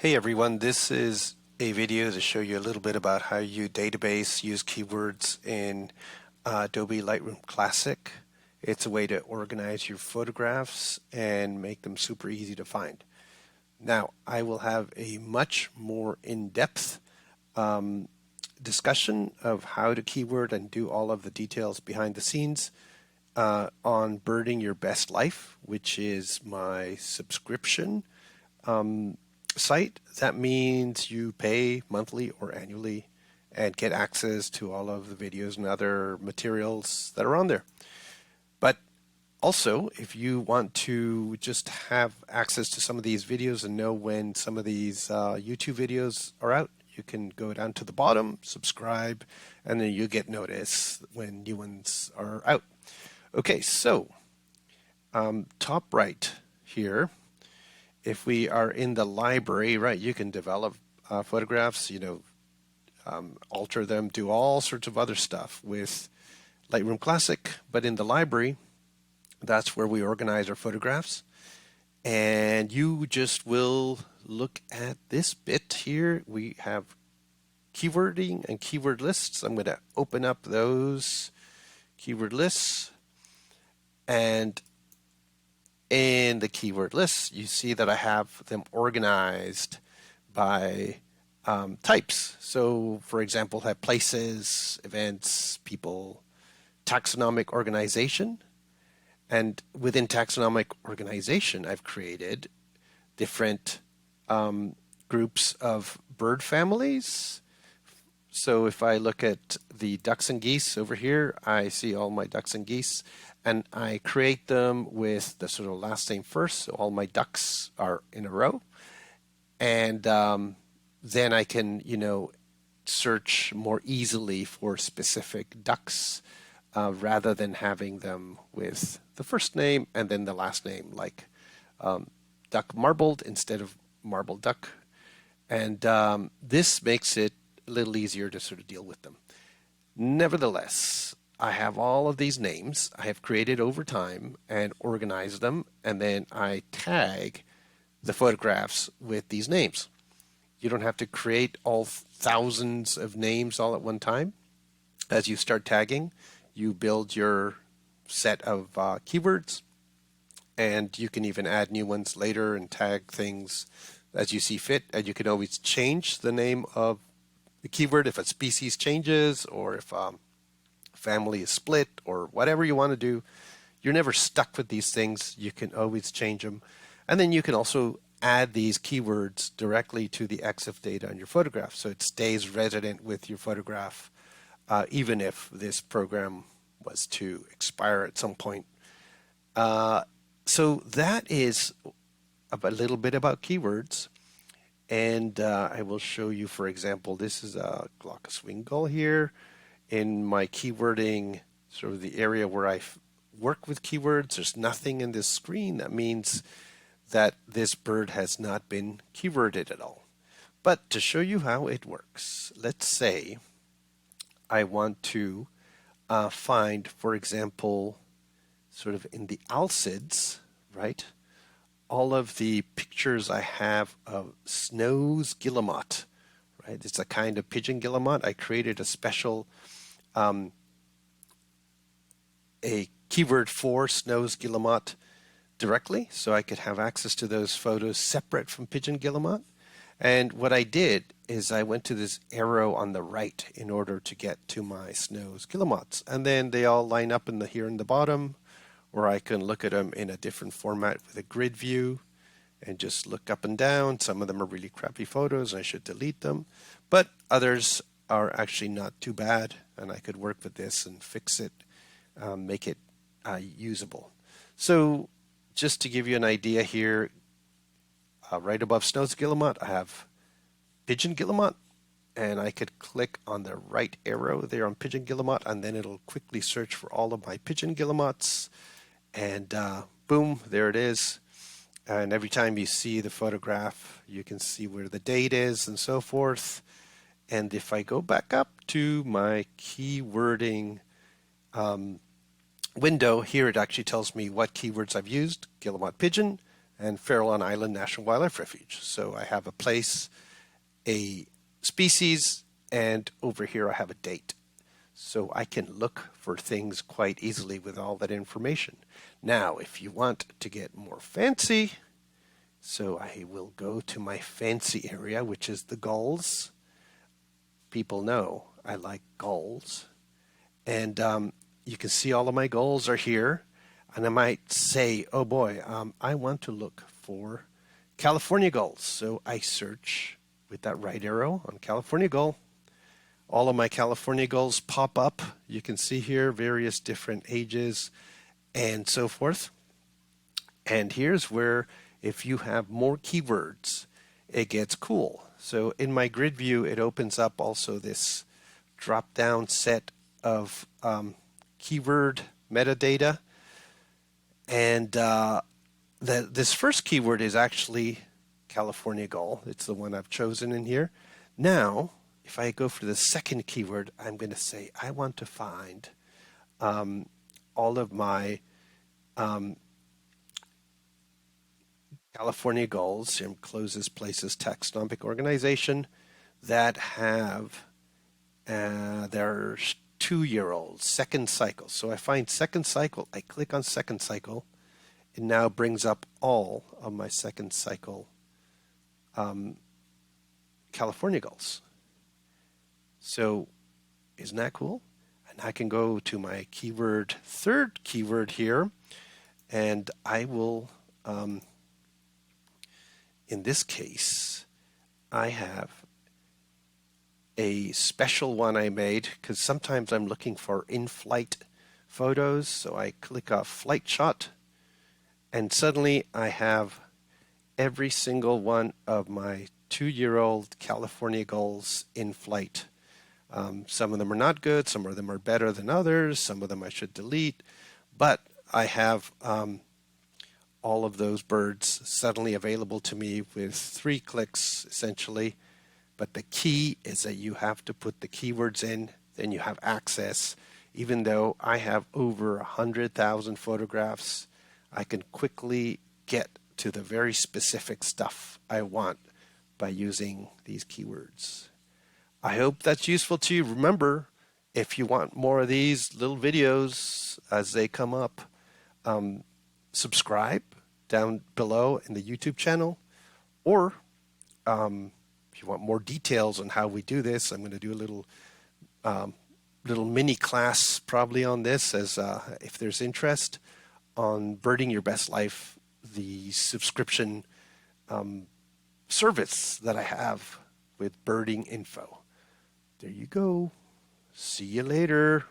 Hey everyone, this is a video to show you a little bit about how you database use keywords in Adobe Lightroom Classic. It's a way to organize your photographs and make them super easy to find. Now, I will have a much more in-depth discussion of how to keyword and do all of the details behind the scenes on Birding Your Best Life, which is my subscription site. That means you pay monthly or annually and get access to all of the videos and other materials that are on there. But also, if you want to just have access to some of these videos and know when some of these YouTube videos are out, you can go down to the bottom, subscribe, and then you get notice when new ones are out. Okay, so top right here, if we are in the library, right, you can develop photographs, alter them, do all sorts of other stuff with Lightroom Classic. But in the library, that's where we organize our photographs. And you just will look at this bit here. We have keywording and keyword lists. I'm going to open up those keyword lists. And in the keyword lists, you see that I have them organized by types. So, for example, I have places, events, people, taxonomic organization. And within taxonomic organization, I've created different groups of bird families. So if I look at the ducks and geese over here, I see all my ducks and geese, and I create them with the sort of last name first, so all my ducks are in a row. And then I can, search more easily for specific ducks rather than having them with the first name and then the last name, like duck marbled instead of marbled duck. And this makes it a little easier to sort of deal with them. Nevertheless, I have all of these names I have created over time and organized them, and then I tag the photographs with these names. You don't have to create all thousands of names all at one time. As you start tagging, you build your set of keywords, and you can even add new ones later and tag things as you see fit. And you can always change the name of the keyword if a species changes or if family is split or whatever you want to do. You're never stuck with these things. You can always change them. And then you can also add these keywords directly to the EXIF data on your photograph, so it stays resident with your photograph even if this program was to expire at some point. So that is a little bit about keywords. And I will show you, for example, this is a glaucous winged gull here in my keywording, sort of the area where I work with keywords. There's nothing in this screen. That means that this bird has not been keyworded at all. But to show you how it works, let's say I want to find, for example, sort of in the Alcids, right? All of the pictures I have of Snow's guillemot, right? It's a kind of pigeon guillemot. I created a special a keyword for Snow's guillemot directly, so I could have access to those photos separate from pigeon guillemot. And what I did is I went to this arrow on the right in order to get to my Snow's guillemots, and then they all line up in here in the bottom, or I can look at them in a different format with a grid view and just look up and down. Some of them are really crappy photos and I should delete them, but others are actually not too bad, and I could work with this and fix it, make it usable. So just to give you an idea here, right above Snow's guillemot, I have pigeon guillemot, and I could click on the right arrow there on pigeon guillemot, and then it'll quickly search for all of my pigeon guillemots. And boom, there it is. And every time you see the photograph, you can see where the date is and so forth. And if I go back up to my keywording window, here it actually tells me what keywords I've used: guillemot pigeon, and Farallon Island National Wildlife Refuge. So I have a place, a species, and over here I have a date. So I can look for things quite easily with all that information. Now, if you want to get more fancy, so I will go to my fancy area, which is the gulls. People know I like gulls. And you can see all of my gulls are here. And I might say, oh boy, I want to look for California gulls. So I search with that right arrow on California gull. All of my California gulls pop up. You can see here various different ages and so forth. And here's where, if you have more keywords, it gets cool. So in my grid view, it opens up also this drop-down set of keyword metadata. And this first keyword is actually California gull. It's the one I've chosen in here. Now, if I go for the second keyword, I'm going to say I want to find all of my California gulls, closes places taxonomic organization, that have their 2-year-olds, second cycle. So I find second cycle, I click on second cycle, it now brings up all of my second cycle California gulls. So isn't that cool? And I can go to my keyword, third keyword here, and I will, in this case, I have a special one I made because sometimes I'm looking for in-flight photos. So I click off flight shot, and suddenly I have every single one of my 2-year-old California gulls in flight. Some of them are not good, some of them are better than others, some of them I should delete, but I have all of those birds suddenly available to me with 3 clicks essentially. But the key is that you have to put the keywords in, then you have access. Even though I have over 100,000 photographs, I can quickly get to the very specific stuff I want by using these keywords. I hope that's useful to you. Remember, if you want more of these little videos as they come up, subscribe down below in the YouTube channel, or if you want more details on how we do this, I'm going to do a little mini class probably on this, as if there's interest, on Birding Your Best Life, the subscription service that I have with birding info. There you go. See you later.